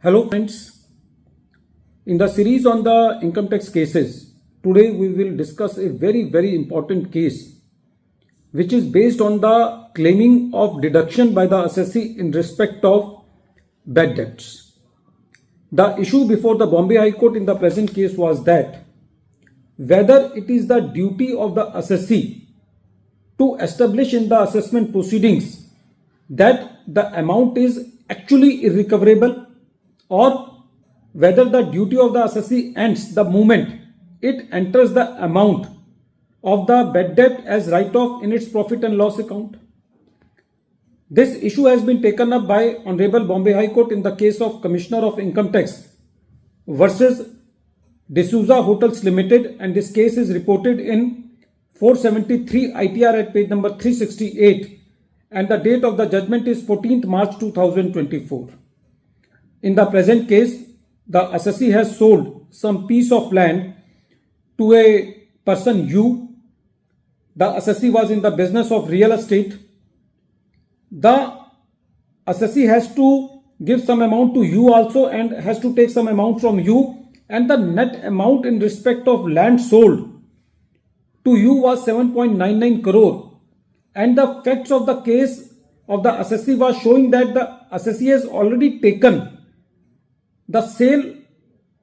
Hello friends, in the series on the income tax cases, today we will discuss a very important case which is based on the claiming of deduction by the assessee in respect of bad debts. The issue before the Bombay High Court in the present case was that whether it is the duty of the assessee to establish in the assessment proceedings that the amount is actually irrecoverable, or whether the duty of the assessee ends the moment it enters the amount of the bad debt as write-off in its profit and loss account. This issue has been taken up by Honorable Bombay High Court in the case of Commissioner of Income Tax versus Desouza Hotels Ltd, and this case is reported in 473 ITR at page number 368, and the date of the judgment is 14th March 2024. In the present case, the assessee has sold some piece of land to a person U. The assessee was in the business of real estate. The assessee has to give some amount to U also and has to take some amount from U, and the net amount in respect of land sold to U was 7.99 crore. And the facts of the case of the assessee was showing that the assessee has already taken the sale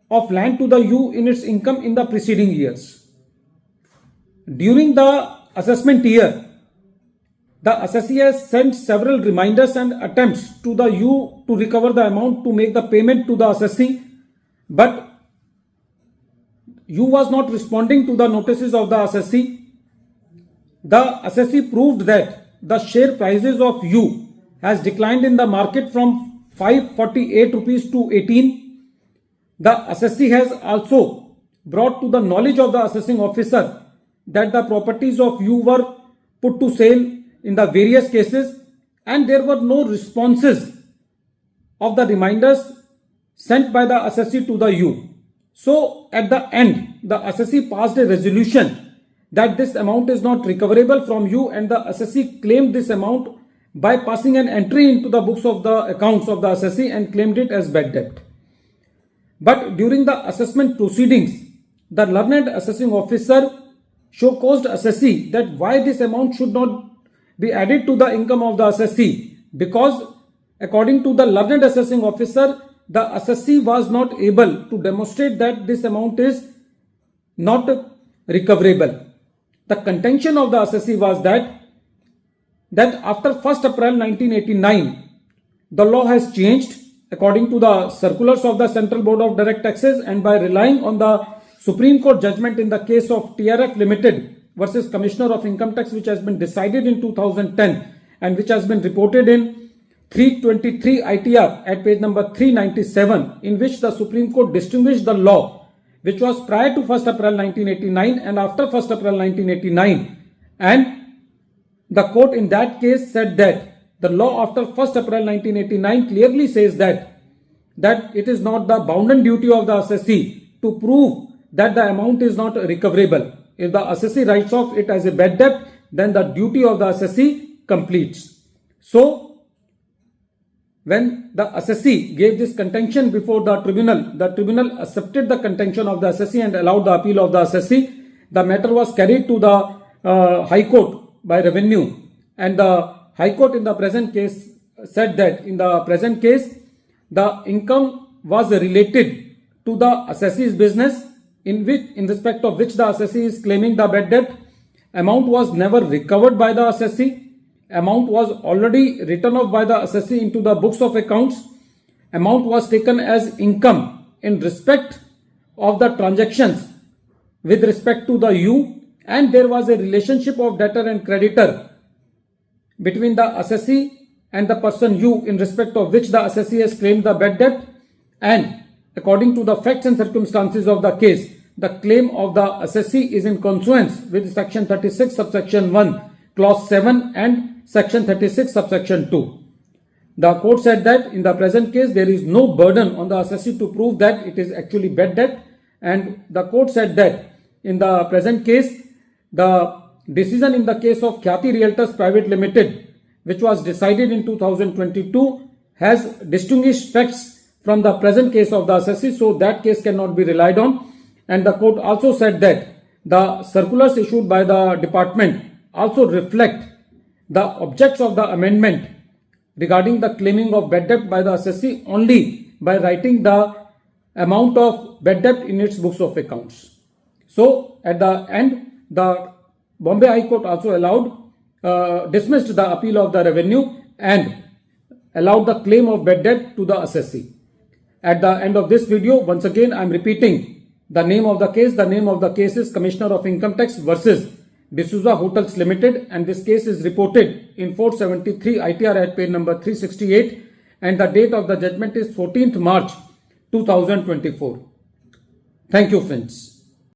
of land to the U in its income in the preceding years. During the assessment year, the assessee has sent several reminders and attempts to the U to recover the amount to make the payment to the assessee, but U was not responding to the notices of the assessee. The assessee proved that the share prices of U has declined in the market from 548 rupees to 18. The assessee has also brought to the knowledge of the assessing officer that the properties of U were put to sale in the various cases, and there were no responses of the reminders sent by the assessee to the U. So at the end, the assessee passed a resolution that this amount is not recoverable from U, and the assessee claimed this amount by passing an entry into the books of the accounts of the assessee and claimed it as bad debt. But during the assessment proceedings, the learned assessing officer caused assessee that why this amount should not be added to the income of the assessee, because according to the learned assessing officer, the assessee was not able to demonstrate that this amount is not recoverable. The contention of the assessee was that after 1st April 1989, the law has changed according to the circulars of the Central Board of Direct Taxes, and by relying on the Supreme Court judgment in the case of TRF Limited versus Commissioner of Income Tax, which has been decided in 2010 and which has been reported in 323 ITR at page number 397, in which the Supreme Court distinguished the law which was prior to 1st April 1989 and after 1st April 1989, and the court in that case said that the law after 1st April 1989 clearly says that it is not the bounden duty of the assessee to prove that the amount is not recoverable. If the assessee writes off it as a bad debt, then the duty of the assessee completes. So when the assessee gave this contention before the tribunal accepted the contention of the assessee and allowed the appeal of the assessee. The matter was carried to the High Court by Revenue, and the High Court in the present case said that in the present case, the income was related to the assessee's business in respect of which the assessee is claiming the bad debt. Amount was never recovered by the assessee. Amount was already written off by the assessee into the books of accounts. Amount was taken as income in respect of the transactions with respect to the U, and there was a relationship of debtor and creditor between the assessee and the person U in respect of which the assessee has claimed the bad debt, and according to the facts and circumstances of the case, the claim of the assessee is in consonance with section 36 subsection 1 clause 7 and section 36 subsection 2. The court said that in the present case there is no burden on the assessee to prove that it is actually bad debt, and the court said that in the present case the decision in the case of Khyati Realtors Private Limited, which was decided in 2022, has distinguished facts from the present case of the assessee, so that case cannot be relied on. And the court also said that the circulars issued by the department also reflect the objects of the amendment regarding the claiming of bad debt by the assessee only by writing the amount of bad debt in its books of accounts. So at the end, the Bombay High Court also dismissed the appeal of the revenue and allowed the claim of bad debt to the assessee. At the end of this video, once again I am repeating the name of the case. The name of the case is Commissioner of Income Tax versus Desouza Hotels Ltd, and this case is reported in 473 ITR at page number 368, and the date of the judgment is 14th March 2024. Thank you, friends.